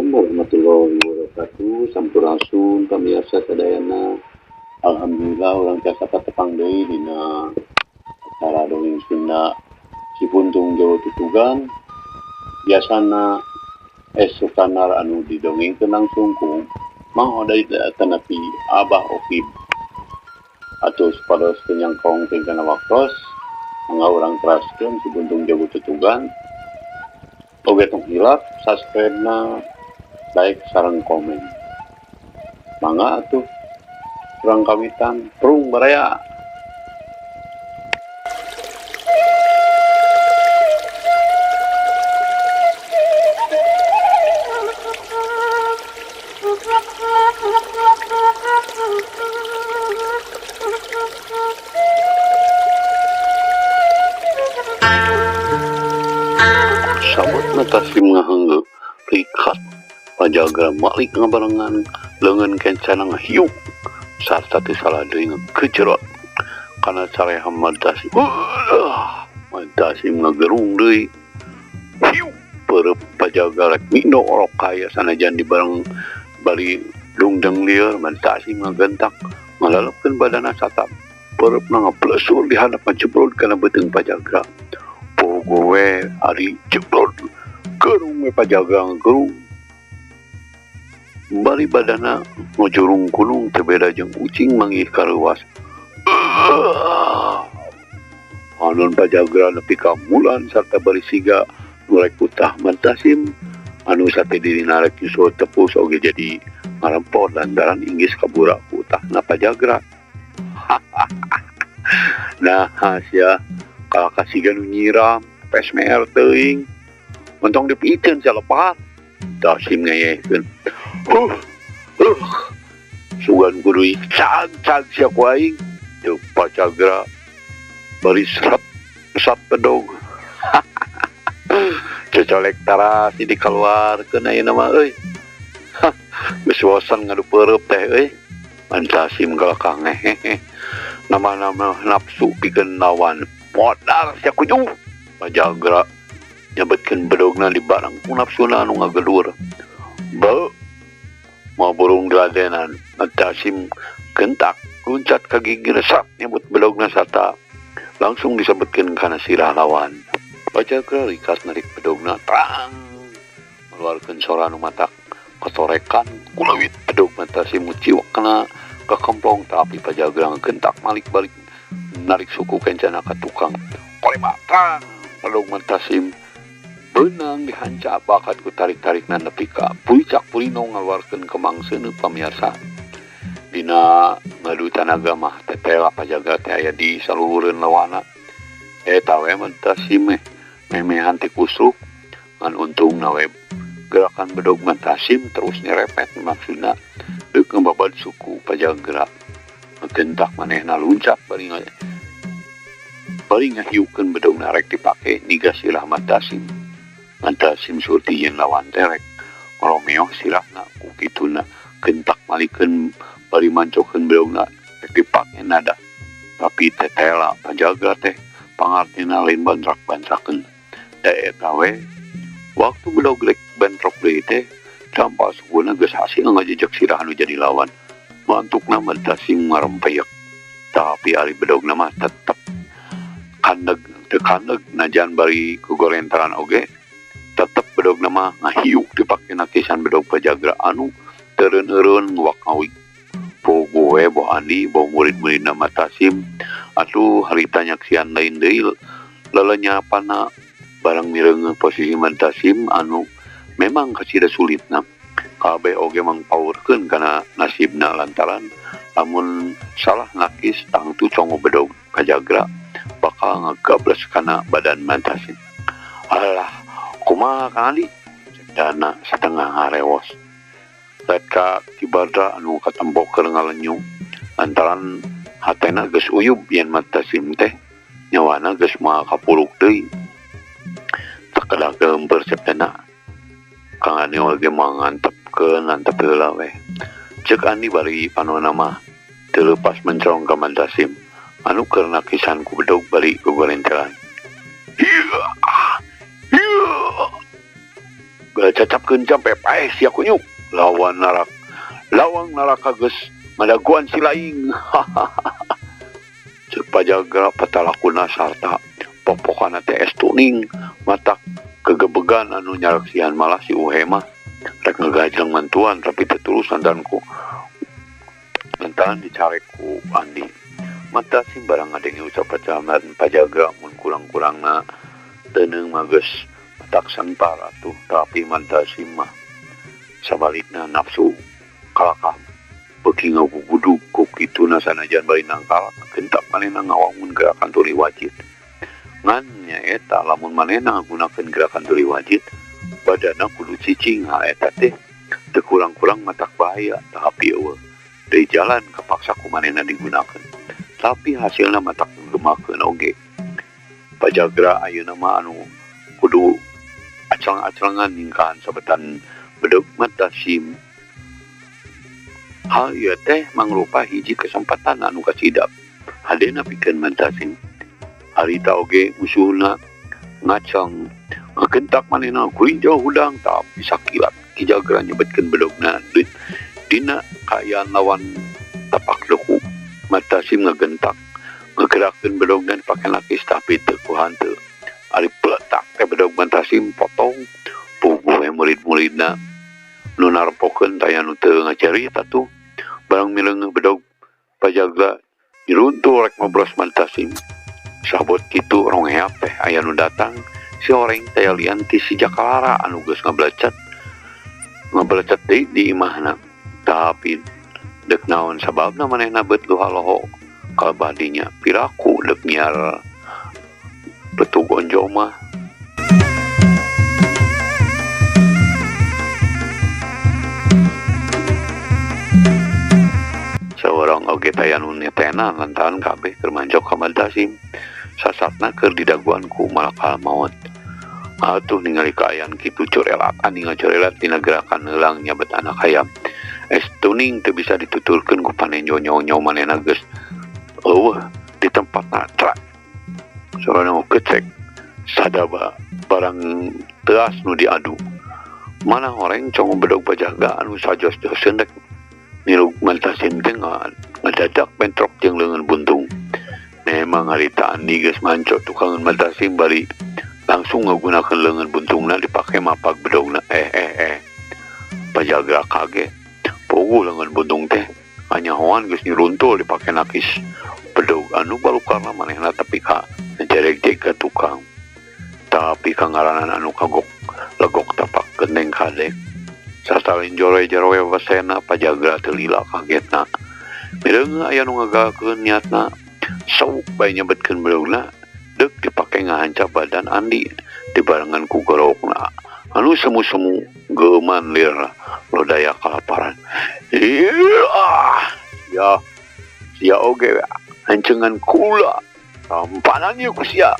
Assalamualaikum warahmatullahi wabarakatuh. Sampurasun pamiarsa sadayana. Alhamdulillah orang tiasa patepang deui dina acara dongeng Sunda Si Buntung Jawa Tutugan. Biasana esukanar anu didongengkeun langsung ku Mang Odai tanapi Abah Okib. Atus pados kenyangkong tingkana waktos mangga urang teraskeun Si Buntung Jawa Tutugan. Oge tong hilap subscribe-na, like sareng komen. Mangga atuh urang kawitan prung baraya. Sabot natasim ngahangge rikat pajaga malik ngabarengan leungeun kencana ngahiuk sarta teu salah deui ngeucerot kana careha madasim madasim ngagerung deui hiuk peureup pajaga rek mindo orok kaya sanajan di bareng bari lungdeung lieur madasim ngagentak ngalelepkeun badana satap peureup ngaplesur di hadapan jebrod kana beuteung pajaga. Pogowe ari jeblod gerung we pajaga gerung bari badana ngojurung gunung teu beda jeung ucing manggih karuas. Alun pajaga nepi ka mulan sarta bari siga mulai kutah madasim anu sate dirina rek nyusul tepus oge jadi ngarempot lantaran inggis kabura kutahna pajaga. Nah hasia kakasigan nu nyiram pesmer teuing mentong dipikeun salepat dasim ngayehkeun sugan kudu cag sia ku aing teu pacagra bari sat pedog cocolek taras di kaluarkeun ayeuna mah euy geus bosan ngadu peureup teh euy Dasim galakang nama-nama nafsu pikeun lawan modal sia kuju pajagra nyabetkeun bedogna di barang ku nafsuna anu ngagelur beu mau burung diladenan Dasim gentak luncat ka gigi resap nyebut bedogna sarta langsung disebutkeun kana sirah lawan. Pajagra rikas narik bedogna terang meluarkeun sora anu matak kotorekan kulawit bedog Dasim muciwak kana kekempong tapi pajagra gentak malik balik narik suku kencana ka tukang kolema terang pedog Dasim benang dihancap bakat ku tarik-tarikna nepi ka puicak pulino ngaluarkeun kemangseun pamiarsa dina ngadu tanaga mah tetela pajaga teh aya di saluhureun lawana eta we Dasim memehan ti kusuk ngan untungna we gerakan bedog Dasim terus nyerepet maksudna deuk ngababad suku pajagra gentak manehna luncat bari ngahiukeun bedogna rek dipake niga silah Dasim. Dasim surti yen lawan terek Romeo silahna ku kituna gentak malikeun bari mancokeun bedogna rek dipake nada tapi tetela pajaga teh pangartina lain bantrak-bantrakeun da eta we waktu bedog rek bentrok deui teh campa sukuna geus hasil ngajejek sirah anu jadi lawan mantukna Dasim ngarempeyek tapi ari bedogna mah tetep kandeg teu kandeg najan bari kugorentaran oge tetep bedogna mah ngahiuk dipake nakisan bedog pajagra anu teureun-eureun nguak ngawik pogo we boh andi boh murid-muridna Dasim atuh harita nyaksian lain deui lelenyapanna barang mireung posisi Dasim anu memang kasida sulitna kabeh oge mangpaurkeun kana nasibna lantaran lamun salah nakis tangtu congo bedog pajagra bakal ngagables kana badan Dasim. Alah kumaha Kang Ali dana setengah harewos let ka kibadra anu katembokeun ngalenyu lantaran hatena geus uyub yen Dasim teh nyawana geus moal kapuluk deui sakedah geumper cepena Kang Ani oge mangantepkeun antep heula we ceuk Ani bari panonna mah teu leupas mencerong ka Dasim anu keur nakisan ku bedog bari ku gorentelan cacapkeun campe pae sia kunyuk lawang naraka geus madaguan si laing. Ceuk Pajagra patalakuna sarta popokana teh es tuning matak kegebegan anu nyaraksian malah si Uhe mah rek ngegajeng mantuan tapi tetulusan dan ku lantaran dicarek ku Andi. Mata sim barang ngadenge ucap pacaman Pajagra mun kurang-kurangna teuneung mah geus mataksan paratuh tapi manta sim mah sabalikna nafsu kalakah beuki ngagugudug ku kituna sanajan bari nangkal gentak manehna ngawangun gerakan tuluy wajid. Ngan nyaeta lamun manehna ngagunakeun gerakan tuluy wajid badanna kudu cicing eta teh teu kurang-kurang matak bahaya tapi eueuh deui jalan kapaksa ku manehna digunakeun tapi hasilna matak ngemakeun oge. Pajagra ayeuna mah anu kudu aclang-aclangan ningkahan sabetan bedog mata sim. Hal ieu teh mangrupa hiji kesempatan anu kasidap hadena pikeun mantasim. Harita oge musuhna ngacang ngagentak manehna kurinjau hudang tapi sakilat Ki Jagra nyebetkeun bedogna dina kaayaan lawan tapak leku. Matasim ngagentak ngagerakeun bedogna dipake lakis tapi teu ku hanteu. Ari peletak teh bedog Matasim potong puguh murid-muridna nu narpokeun taya nu teu ngacarita tuh barang mileungeuh bedog Pajagra diruntuh rek mabros Matasim. Sabot kitu rongeap teh aya nu datang si oreng teh lian ti si Jakalara anu geus ngablecet deui di imahna. Tapi deuk naon sababna manehna beut luha-loho kalebadinya piraku deuk nyiar betug onjo mah. Saurang oge taya nu netena lantaran kabeh keur manjok ka Matasim. Sasatna keur didaguan ku malakal maut. Atuh ningali kaayaan kitu corelat ani ngacorelat dina gerakan heulang nyabet anak hayam. Es tuning teu bisa dituturkeun ku panenjo nyaw-nyaw manehna geus eueuh di tempatna trak. Sorana mau kecek sadaba barang teas nu diadu. Mana horeng cong bedog Pajaga anu sajos-joseun rek milug Matasim teh ngadadak bentrok jeung leungeun buntung. Memang harita Andi geus manco tukangan Matasim bari langsung ngagunakeun leungeun buntungna dipake mapag bedogna. Pajagra kaget puguh leungeun buntung teh anyahoan geus nyiruntul dipake nakis bedog anu balukarna manehna tapi ka njereg-jeg ka tukang. Tapi kangaranan anu kagok legok tapak gendeng kadek sasalin joroe-joroe wasena Pajagra teu lila kagetna. Mireung aya nu ngagagakeun niatna sauk bae nyebetkeun bedogna deuk dipake ngahancap badan Andi dibarengan ku gorokna anu semu-semu geuman lir lodaya kalaparan. Sia oge hancengan kula tampanan ieu ku sia.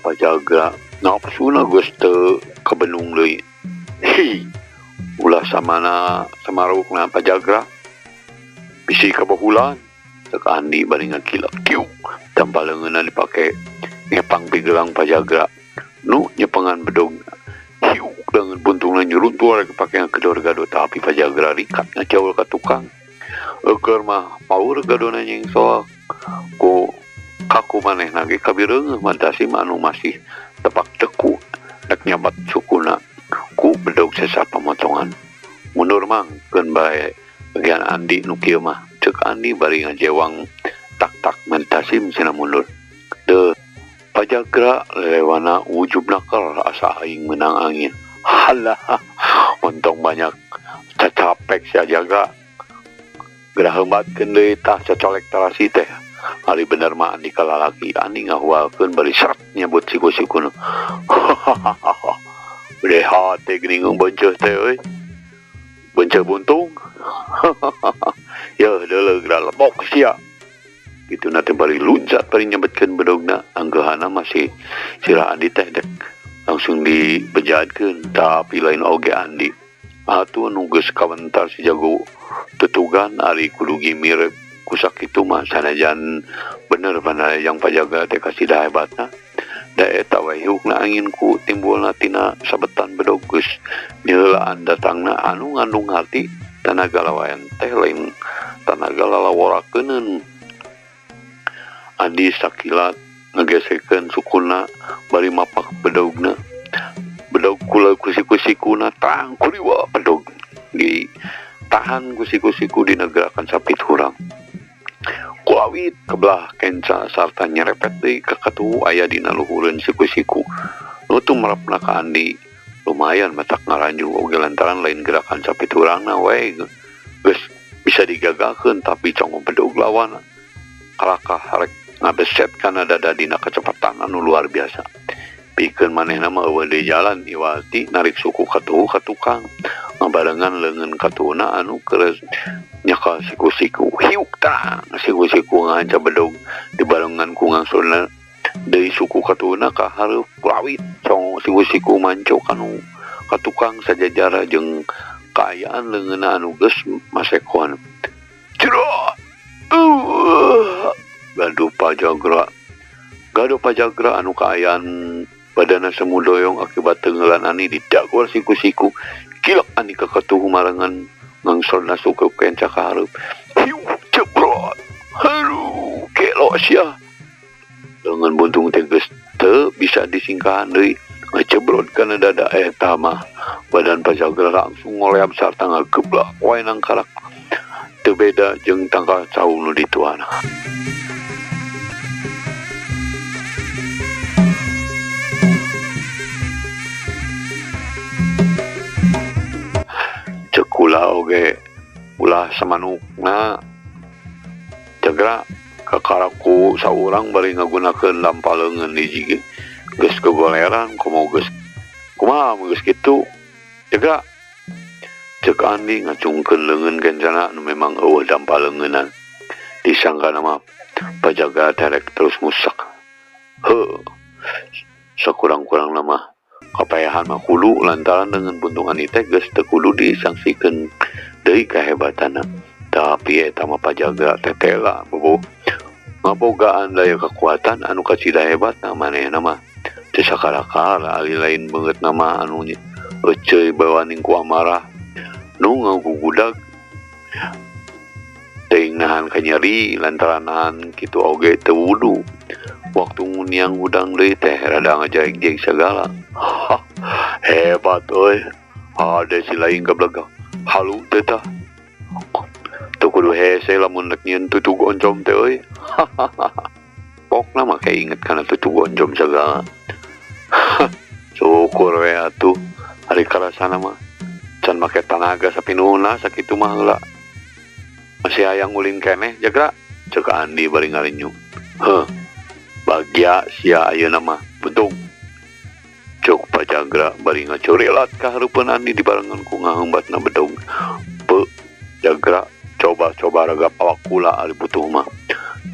Pajagra nafsuna geus teu kabenung deui. Ulah samana samarukna Pajagra bisi kabahulan cek Andi bari ngakilap kiu tambah leungeunna dipake ngepang pigelang Pajagra nu nyepengan bedog hiu dengan buntungna nyuruntul rek dipake ngagedor-gado tapi Pajagra rikat ngacaul ka tukang. Eukeur mah paur gadona nyengso ku kaku manehna ge kabireungeuh Matasim anu masih tepak teku rek nyabat sukuna ku bedog sesa pamotongan. Mundur mangkeun bae bagian Andi nu kieu mah cek Andi bari ngajewang tak-tak Matasim cenah mundur. Deuh Pajagra lewana ujub nakal asa aing menang angin. Halah untung banyak cacapek si Jaga gerah hembatkeun deui tah cacolek tarasi teh. Ari bener mah Andi kalalaki Andi ngahualkeun bari seret nyebut siku-sikuna. Bede hate geuning bonceuh teh euy. Bonceuh buntung. Ya deuleu geura lebok sia. Kitu na teh bari luncat bari nyebetkeun bedogna anggehanna masih sira Andi teh dek langsung dibejakeun tapi lain oge Andi. Atuh anu geus kawentar si jago tutugan ari kudu gimir ku sakitu mah sanajan bener panayang Pajaga teh kasidah hebatna da eta wae hiukna angin ku timbulna tina sabetan bedog geus nyeulaan datangna anu ngandung arti tanaga lawayan teh lain tanaga lalaworakeun. Andi sakilat ngagesekeun sukuna bari mapak bedogna. Bedog kula kusiku-sikuna tang kuriwa bedog di tahan kusiku-siku dina gerakan sapit hurang. Kuawit kebelah kenca sarta nyerepet deui ka katuhu aya dina luhureun siku-siku. Nu tumrapna ka Andi lumayan matak ngaranju oge lantaran lain gerakan sapit hurangna wae geus bisa digagakeun tapi congom bedog lawan kalakah rek ngabeset kana dada dina kecepatan anu luar biasa. Pikeun manehna mah eueuh deui jalan iwati narik suku katuhu ka tukang ngabarengan leungeun katuhuna anu keres nyaka siku-siku hiuk tang siku-siku nganca bedog dibarengan ku ngangsulna deui suku katuhuna ka hareup kulawit cong siku-siku manco kanu ka tukang sajajara jeung kaayaan leungeunna anu geus masekon. Cero gaduh pajagra anu kaayaan badana semu doyong akibat tenggelan ani didagor siku-siku kilak ani ka katuhu marengan ngangsolna suku kenca ka hareup hiu cebrot haru kelo sia dengan buntung teh geus teu bisa disingkahan deui ngecebrot kana dada eta mah badan pajagra langsung ngoleam sarta ngageblak wae nang karak teu beda jeung tangkal cau nu dituana. Kula oge ulah samanukna jagra kakaraku saurang bari ngagunakeun lampaleungeun hiji geus kegoleran kumaha geus kitu jaga ceuk Andi ngacungkeun leungeun kencana anu memang eueuh dampaleungeunan disangkana mah pajaga terek terus musak sakurang-kurangna mah kapayahan mah kudu lantaran dengan buntungan itu geus teu kudu disangsikeun deui kahebatanna. Tapi eta mah pajaga tetela boboh ngabogaan daya kekuatan anu kacida hebatna manehna mah teu sakala-kala ali lain beungeut nama anu euceuy bawaning ku amarah nu ngagugudag teuing nahan ka nyeri lantaran nahan kitu oge teu wudu. Waktu nguniang udang deui teh rada ngajaeg-jaeg segala. Hebat euy. Ada si lain gablag. Halu teh tah. Teu kudu hese lamun rek nyieun tutug oncom teh euy. Pokna mah keinget kana tutug oncom segala. Syukur we atuh. Ari karasana mah can make tanaga sapinuhna sakitu mah heula. Masih hayang ulin keneh jagra ceuk Andi bari ngarenyuk. Bagya sia ayeuna mah buntung cuk pajagra bari ngacurilat ka hareupeun Andi dibarengan ku ngaheumbatna bedog pe jagra coba raga pawakula ari butuh mah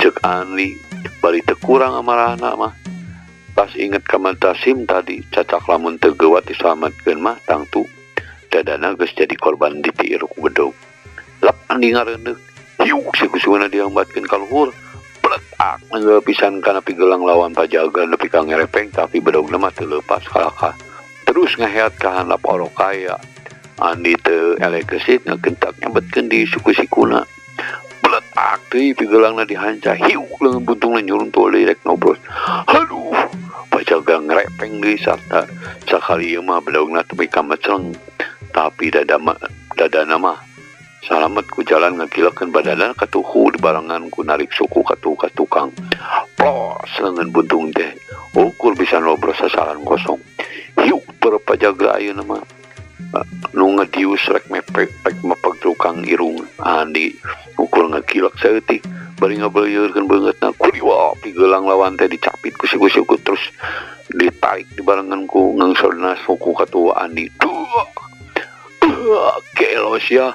ceuk Andi bari teu kurang amarahna mah pas inget ka Tasim tadi cacak lamun teu geuwat diselametkeun mah tangtu dadana geus jadi korban ditiru ku bedog lap Andi ngareundeuk hiuk siku-sikuna dihambatkeun ka luhur letak pisan kana pigelang lawan pajaga nepi ka ngerepeng tapi bedogna mah teu leupas kalaka terus ngaheat ka handap orokaya. Andi teu elek gesit ngagentak nyabetkeun di siku-sikuna letak deui pigelangna dihanca hiuk leungeun buntungna nyuruntul deui rek nobros. Aduh pajaga ngerepeng deui sarta sakali ieu mah bedogna tepi ka mecleng tapi dadana mah salamet ku jalan ngagilekeun badanna katuhu dibarengan ku narik suku katuhu ka tukang. Plos leungeun buntung teh ukur bisa nobros sasaran kosong. Hiuk per pajaga ayeuna mah nu ngadius rek mepek mapeg tukang irung. Andi ukur ngagilek saeutik bari ngabeulieurkeun beungeutna kuriwa pigelang lawan teh dicapit ku siku-siku terus ditarik dibarengan ku ngangsolna suku katuhu Andi. Kelos ya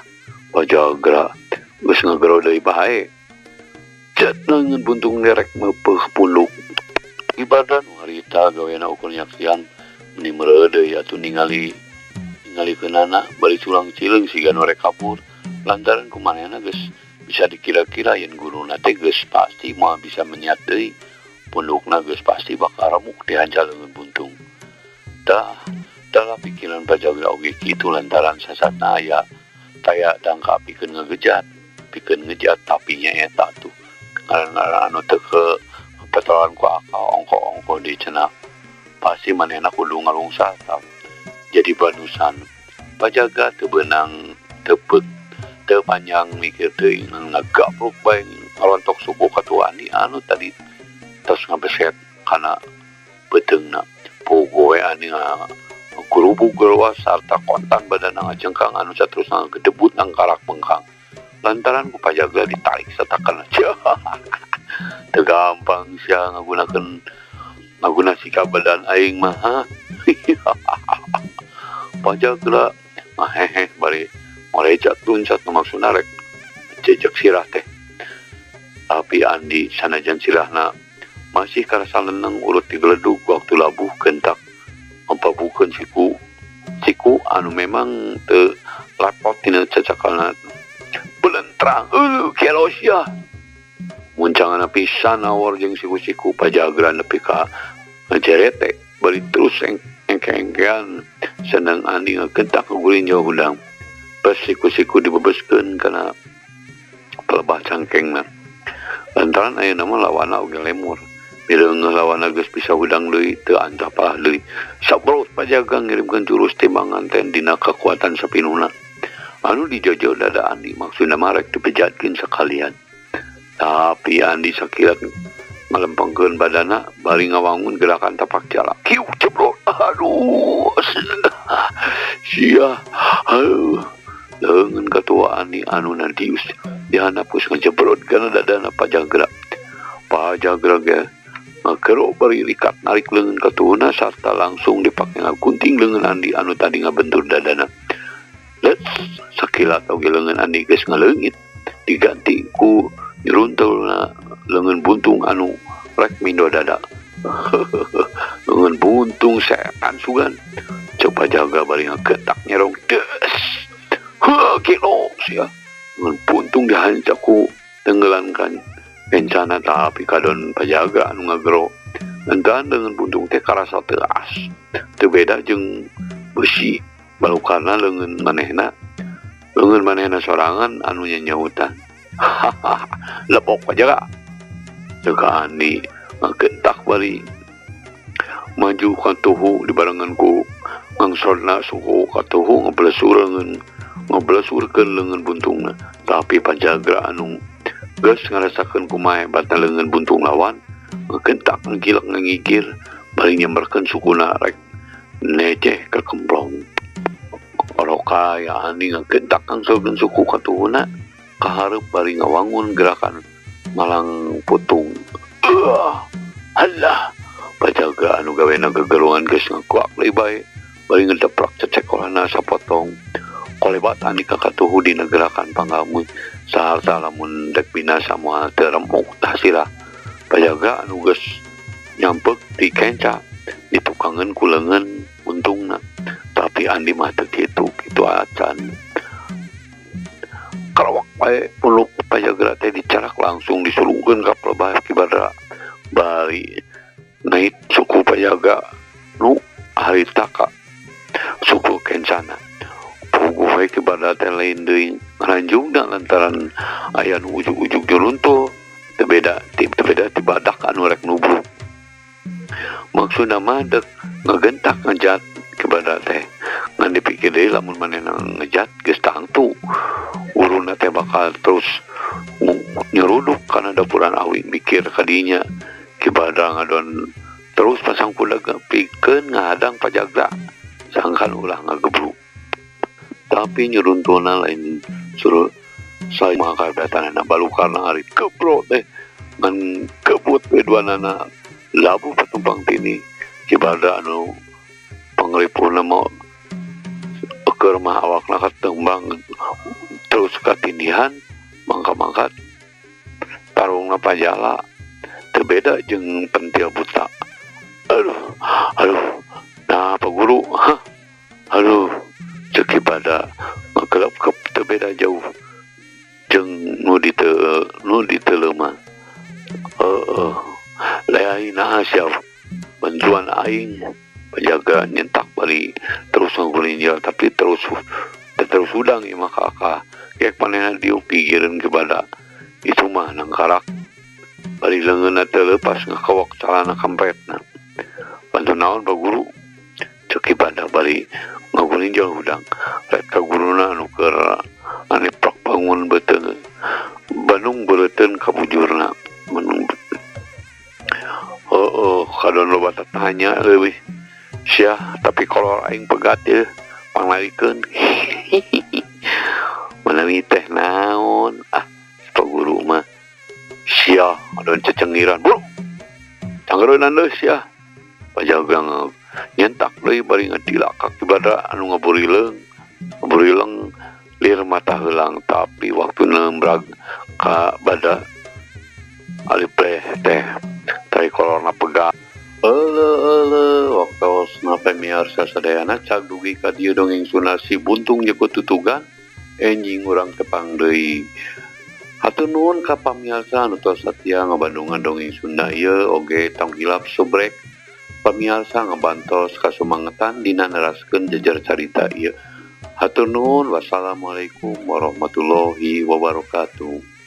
pajagra geus ngagero deui bae cet leungeun buntung derek meupeuh punduk ibadah nu harita gawena ukur nyaksian meni meureuh deui atuh ningalikeunana bari culang cileung siga nu rek kabur lantaran kumanehna geus bisa dikira-kira yen guruna teh geus pasti moal bisa menyiat deui pundukna geus pasti bakal remuk dihancal leungeun buntung. Dalam pikiran Bajagra oge kitu lantaran sasatna aya taya dangka pikeun ngejat tapi nya eta tuh ngaran anu teu kepetolan ku akal ongko-ongko di cenah pasti manehna kudu ngalungsat jadi banusan. Bajaga teu beunang teu panjang mikir teuing ngagapluk bae ngalontok suku katuani anu tadi terus ngabeset kana beteungna pogo we ani gurubug geulwas sarta kontan badanna ngajengkang anu saterusna gedebut nang karak bengkang lantaran ku Bajaga ditarik satakan aja. Teu gampang sia ngaguna sikap badan aing mah. Bajaga hehe bari morecat luncat maksudna rek jejak sirah teh. Tapi Andi sanajan sirahna masih karasa leunang urut digeledug waktu labuh kentak mempabukeun siku anu memang teu lapot tina cacakalna belentrang kerosia muncangan pisan awor jeung siku-siku Bajagra nepi ka ngajerete bari terus engke-engkean seneng Andi ngakentak ngagulin jauh hudang pas siku-siku dibebeskeun kana pelebah cangkengna lantaran aya nama lawana oge lemur bila ngelawana geus bisa hudang deui teu antah palah deui sabrot Bajaga ngirimkeun jurus timbangan ten dina kekuatan sapinuna anu dijojo dada Andi maksudna marek dipejatkeun sekalian. Tapi Andi sakilat ngalempengkeun badana bari ngawangun gerakan tapak jala kiu cebrot aduh sia leungeun katua Andi anu nadius dihanapus ngajebrot kana dadana Bajagra ge ngakero bari rikat narik leungeun katuuna sarta langsung dipake ngagunting leungeun Andi anu tadi ngabentur dadana. Sakilat oge leungeun Andi geus ngaleungit diganti ku nyuruntulna leungeun buntung anu rek mindo dada. Leungeun buntung setan sugan coba jaga bari ngagetak nyerong des kilo sia leungeun buntung dihancak ku tenggelankan kencana tapi kadon Bajaga anu ngagero entan leungeun buntung teh karasa teu as teu beda jeung besi balukarna leungeun manehna sorangan anu nyautan lepok Bajaga ceuk Andi ngagentak bari maju ka tuhu dibarengan ku ngangsodna suku ka tuhu ngablesurkeun leungeun buntungna tapi Bajaga anu geus ngarasakeun kumaha hebatna leungeun buntung lawan ngagentak ngilak ngigir bari nyemberkeun sukuna rek neceh ka kemplong oroka ya Andi ngagentak ngangsulkeun suku katuhuna kahareup bari ngawangun gerakan malang putung. Allah Bajaga anu gawena gegerungan geus ngakuak leuwih bae bari ngedeprak cecekolana sapotong kolebat Andi ka katuhu dina gerakan panggamuy saharta lamun dek binasa moal teu remuk tah sirah Bajaga anu geus nyampeuk di kenca ditukangeun ku leungeun buntungna tapi Andi mah teu kitu acan karawak bae puluk Bajagra teh dicarak langsung disulungkeun ka pelebah kibadra bari naik suku Bajaga nu harita ka suku kencana puguh we kibadra teh lain deui ngaranjungna lantaran aya nu ujug-ujug nyuruntuh teu beda ti badak anu rek nubruk maksudna mah dek ngagentak ngejat kibadra teh ngan dipikir deui lamun manehna ngejat geus tangtu uruna teh bakal terus nyeruduk kana dapuran awing mikir kadinya kibadra ngadon terus pasang pula pikeun ngadang Bajagra sangkan ulah ngagebluk tapi nyuruntuna lain suruh saya maka datanana balukarna hari kebro teh ngan kebut weduanana labu patumpang tini kibadra anu pangripuna mau keur mah awakna katembang terus katindihan mangkat tarungna pajala teu beda jeung pentil buta aduh nah Pak Guru aduh ceuk pada ngekelep teu beda jauh jeung nu di teu leumah Layai na siya bantuan aing penjaga nyentak bari terus ngulinja tapi terus udang ya maka kayak panena dia pikiran kepada itu mah nang karak bari leungeunna teu leupas ngakawak calana kampretna bantu naon Pak Guru cek ibadah bari ngulinja udang rek ka guruna anu keur ane prok bangun beuteuh Bandung beureuten kabujurna menung kadon loba tanya leuwih sia tapi kolor aing pegat ya panglarikeun menawi teh naon Pak Guru mah sia adon cecengiran bro canggeureunan deui sia pajagang nyentak deui bari ngatilakak ibadah anu ngaburileung lir mata heulang tapi waktu nembrag ka bada alipeh teh tari kolorna pegat waktu pemiarsa sadayana cag dugi ka dieu dongeng sunasi buntung jeung tutugan enjing urang tepang deui hatur nuhun ka pamiarsa anu tos satia ngabandungan dongeng Sunda ieu oge tong hilap subrek pamiarsa ngabantos kasumangetan dina neraskeun jejer carita ieu hatur nuhun wassalamualaikum warahmatullahi wabarakatuh.